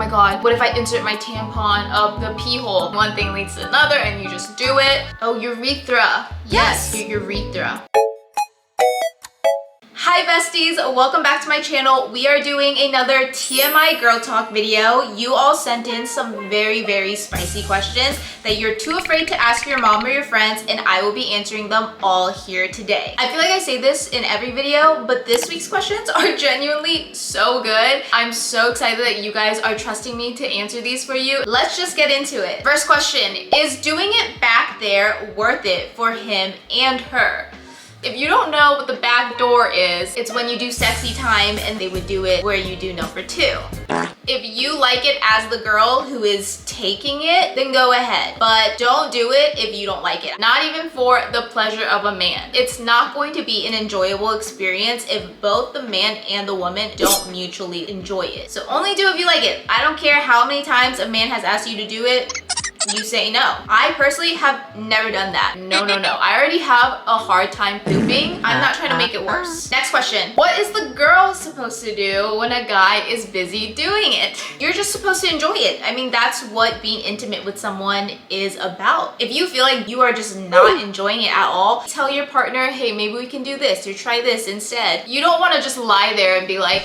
my god, what if I insert my tampon up the pee hole? One thing leads to another and you just do it. Oh, urethra. Yes, your urethra. Hi besties, welcome back to my channel. We are doing another TMI girl talk video. You all sent in some very spicy questions that you're too afraid to ask your mom or your friends, and I will be answering them all here today. I feel like I say this in every video, but this week's questions are genuinely so good. I'm so excited that you guys are trusting me to answer these for you. Let's just get into it. First question, is doing it back there worth it for him and her? If you don't know what the back door is, it's when you do sexy time and they would do it where you do number 2. If you like it as the girl who is taking it, then go ahead. But don't do it if you don't like it. Not even for the pleasure of a man. It's not going to be an enjoyable experience if both the man and the woman don't mutually enjoy it. So only do if you like it. I don't care how many times a man has asked you to do it. You say no. I personally have never done that. No. I already have a hard time pooping. I'm not trying to make it worse. Next question. What is the girl supposed to do when a guy is busy doing it? You're just supposed to enjoy it. I mean, that's what being intimate with someone is about. If you feel like you are just not enjoying it at all, tell your partner, hey, maybe we can do this or try this instead. You don't want to just lie there and be like,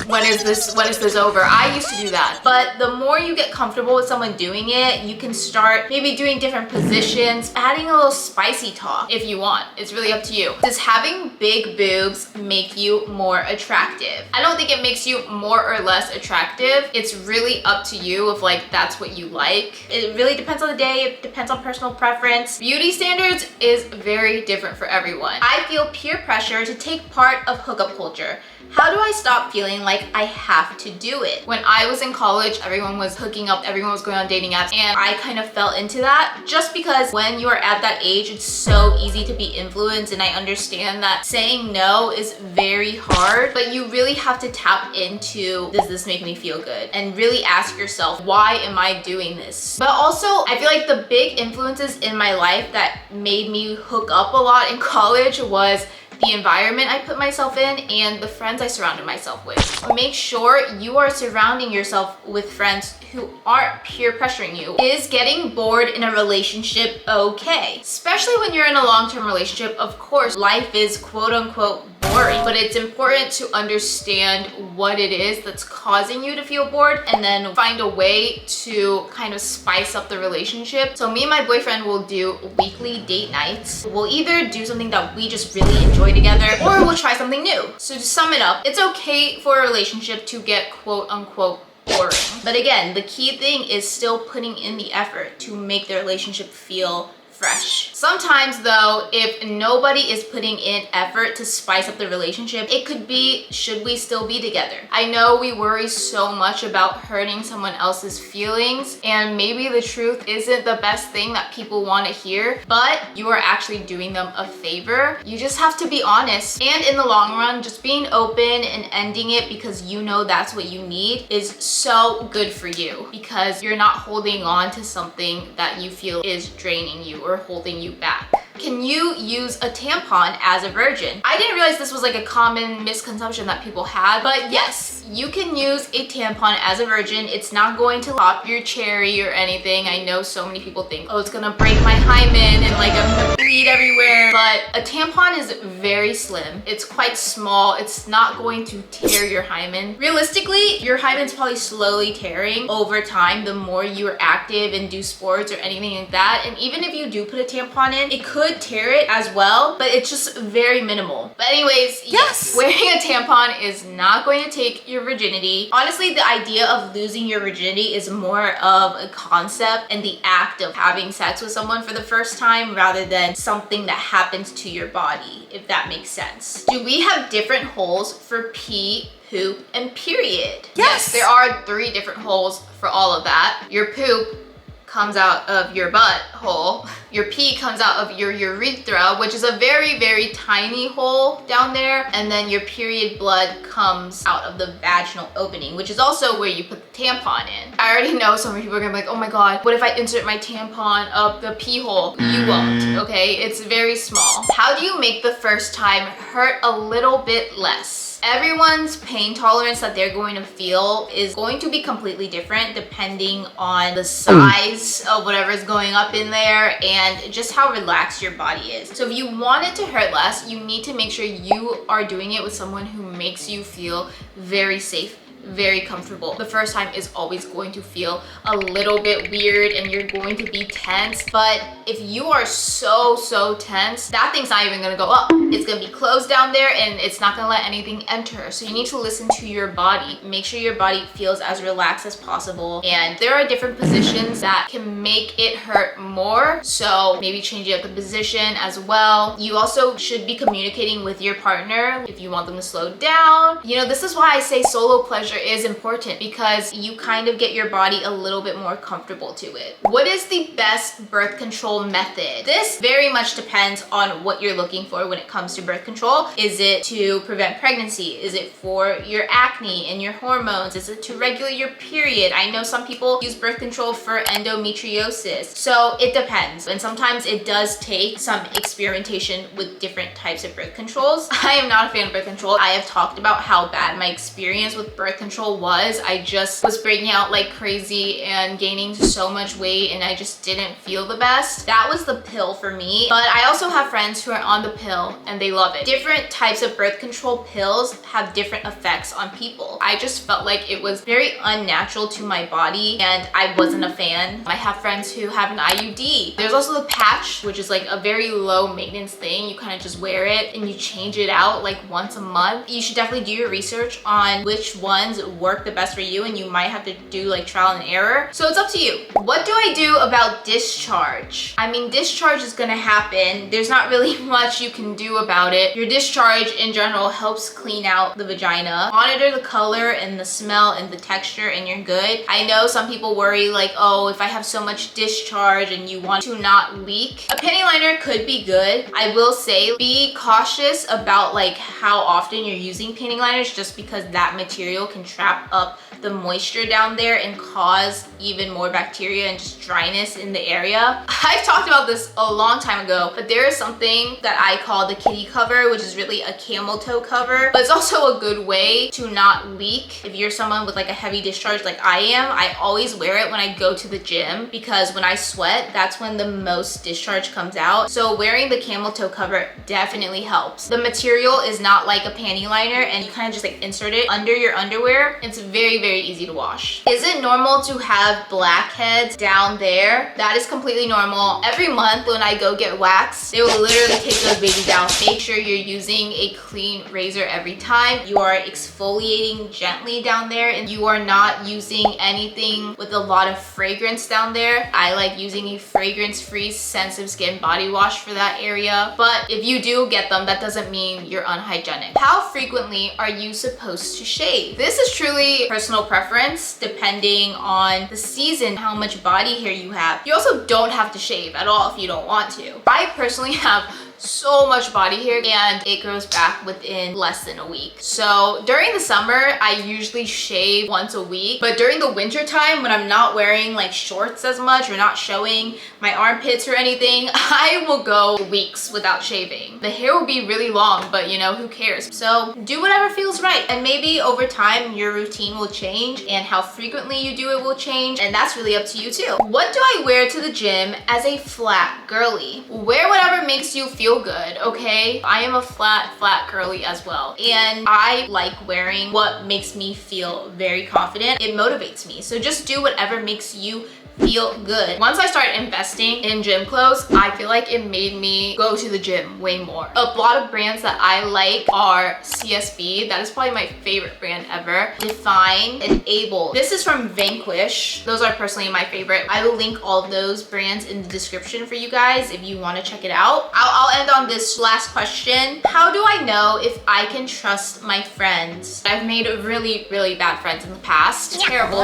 when is this over? I used to do that. But the more you get comfortable with someone doing it, you can start maybe doing different positions, adding a little spicy talk if you want. It's really up to you. Does having big boobs make you more attractive? I don't think it makes you more or less attractive. It's really up to you if like that's what you like. It really depends on the day. It depends on personal preference. Beauty standards is very different for everyone. I feel peer pressure to take part of hookup culture. How do I stop feeling like I have to do it? When I was in college, everyone was hooking up, everyone was going on dating apps, and I kind of fell into that just because when you are at that age, it's so easy to be influenced, and I understand that saying no is very hard, but you really have to tap into, does this make me feel good? And really ask yourself, why am I doing this? But also, I feel like the big influences in my life that made me hook up a lot in college was the environment I put myself in and the friends I surrounded myself with. Make sure you are surrounding yourself with friends who aren't peer pressuring you. Is getting bored in a relationship okay? Especially when you're in a long-term relationship, of course, life is quote unquote boring, but it's important to understand what it is that's causing you to feel bored and then find a way to kind of spice up the relationship. So me and my boyfriend will do weekly date nights. We'll either do something that we just really enjoy together or we'll try something new. So to sum it up, it's okay for a relationship to get quote unquote boring. But again, the key thing is still putting in the effort to make the relationship feel fresh. Sometimes though, if nobody is putting in effort to spice up the relationship, it could be, should we still be together? I know we worry so much about hurting someone else's feelings, and maybe the truth isn't the best thing that people want to hear, but you are actually doing them a favor. You just have to be honest. And in the long run, just being open and ending it because you know that's what you need is so good for you, because you're not holding on to something that you feel is draining you or holding you back. Can you use a tampon as a virgin? I didn't realize this was like a common misconception that people had, but yes, you can use a tampon as a virgin. It's not going to pop your cherry or anything. I know so many people think, oh, it's gonna break my hymen and like I'm gonna bleed everywhere, but a tampon is very slim. It's quite small. It's not going to tear your hymen. Realistically, your hymen's probably slowly tearing over time the more you are active and do sports or anything like that. And even if you do put a tampon in, it could tear it as well, but it's just very minimal. But anyways, yes, wearing a tampon is not going to take your virginity. Honestly, the idea of losing your virginity is more of a concept and the act of having sex with someone for the first time rather than something that happens to your body, if that makes sense. Do we have different holes for pee, poop, and period? Yes, there are 3 different holes for all of that. Your poop comes out of your butthole. Your pee comes out of your urethra, which is a very tiny hole down there. And then your period blood comes out of the vaginal opening, which is also where you put the tampon in. I already know so many people are gonna be like, oh my god, what if I insert my tampon up the pee hole? You won't, okay? It's very small. How do you make the first time hurt a little bit less? this. Everyone's pain tolerance that they're going to feel is going to be completely different depending on the size of whatever is going up in there and just how relaxed your body is. So if you want it to hurt less, you need to make sure you are doing it with someone who makes you feel very safe, very comfortable. The first time is always going to feel a little bit weird and you're going to be tense, but if you are so tense, that thing's not even gonna go up. It's gonna be closed down there and it's not gonna let anything enter. So you need to listen to your body. Make sure your body feels as relaxed as possible. And there are different positions that can make it hurt more. So maybe changing up the position as well. You also should be communicating with your partner if you want them to slow down. You know, this is why I say solo pleasure is important, because you kind of get your body a little bit more comfortable to it. What is the best birth control method? This very much depends on what you're looking for when it comes to birth control. Is it to prevent pregnancy? Is it for your acne and your hormones? Is it to regulate your period? I know some people use birth control for endometriosis. So it depends. And sometimes it does take some experimentation with different types of birth controls. I am not a fan of birth control. I have talked about how bad my experience with birth control was. I just was breaking out like crazy and gaining so much weight and I just didn't feel the best. That was the pill for me. But I also have friends who are on the pill and they love it. Different types of birth control pills have different effects on people. I just felt like it was very unnatural to my body and I wasn't a fan. I have friends who have an IUD. There's also the patch, which is like a very low maintenance thing. You kind of just wear it and you change it out like once a month. You should definitely do your research on which ones work the best for you, and you might have to do like trial and error. So it's up to you. What do I do about discharge? I mean, discharge is gonna happen. There's not really much you can do about it. Your discharge in general helps clean out the vagina. Monitor the color and the smell and the texture and you're good. I know some people worry like, oh, if I have so much discharge and you want to not leak. A panty liner could be good. I will say be cautious about like how often you're using panty liners, just because that material can trap up the moisture down there and cause even more bacteria and just dryness in the area. I've talked about this a long time ago, but there is something that I call the kitty cover, which is really a camel toe cover, but it's also a good way to not leak. If you're someone with like a heavy discharge like I am, I always wear it when I go to the gym, because when I sweat, that's when the most discharge comes out. So wearing the camel toe cover definitely helps. The material is not like a panty liner and you kind of just like insert it under your underwear. It's very easy to wash. Is it normal to have blackheads down there? That is completely normal. Every month when I go get waxed, they will literally take those babies out. Make sure you're using a clean razor every time. You are exfoliating gently down there and you are not using anything with a lot of fragrance down there. I like using a fragrance-free sensitive skin body wash for that area. But if you do get them, that doesn't mean you're unhygienic. How frequently are you supposed to shave? This is truly personal preference depending on the season, how much body hair you have. You also don't have to shave at all if you don't want to. I personally have so much body hair and it grows back within less than a week. So during the summer, I usually shave once a week, but during the winter time when I'm not wearing like shorts as much or not showing my armpits or anything, I will go weeks without shaving. The hair will be really long, but you know, who cares? So do whatever feels right. And maybe over time your routine will change and how frequently you do it will change, and that's really up to you too. What do I wear to the gym as a flat girly? Wear whatever makes you feel good, okay? I am a flat girly as well. And I like wearing what makes me feel very confident. It motivates me. So just do whatever makes you feel good. Once I started investing in gym clothes, I feel like it made me go to the gym way more. A lot of brands that I like are CSB. That is probably my favorite brand ever. Define and Able. This is from Vanquish. Those are personally my favorite. I will link all of those brands in the description for you guys if you want to check it out. I'll end on this last question. How do I know if I can trust my friends? I've made really bad friends in the past. Terrible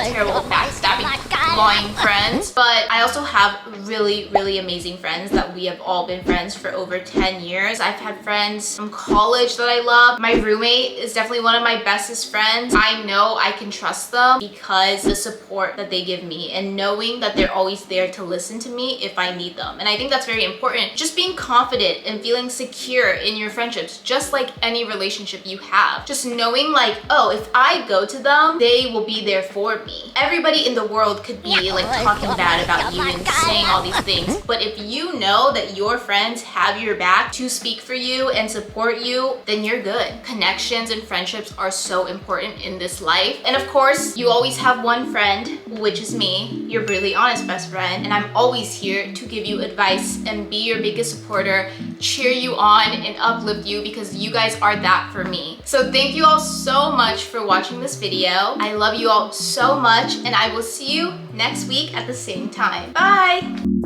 backstabbing. lifelong friends, but I also have really, really amazing friends that we have all been friends for over 10 years. I've had friends from college that I love. My roommate is definitely one of my bestest friends. I know I can trust them because the support that they give me and knowing that they're always there to listen to me if I need them. And I think that's very important. Just being confident and feeling secure in your friendships, just like any relationship you have. Just knowing like, oh, if I go to them, they will be there for me. Everybody in the world could be like talking bad about you and saying all these things, but if you know that your friends have your back to speak for you and support you, then you're good. Connections and friendships are so important in this life. And of course, you always have one friend, which is me, your really honest best friend, and I'm always here to give you advice and be your biggest supporter, cheer you on and uplift you because you guys are that for me. So thank you all so much for watching this video. I love you all so much and I will see you next week at the same time. Bye!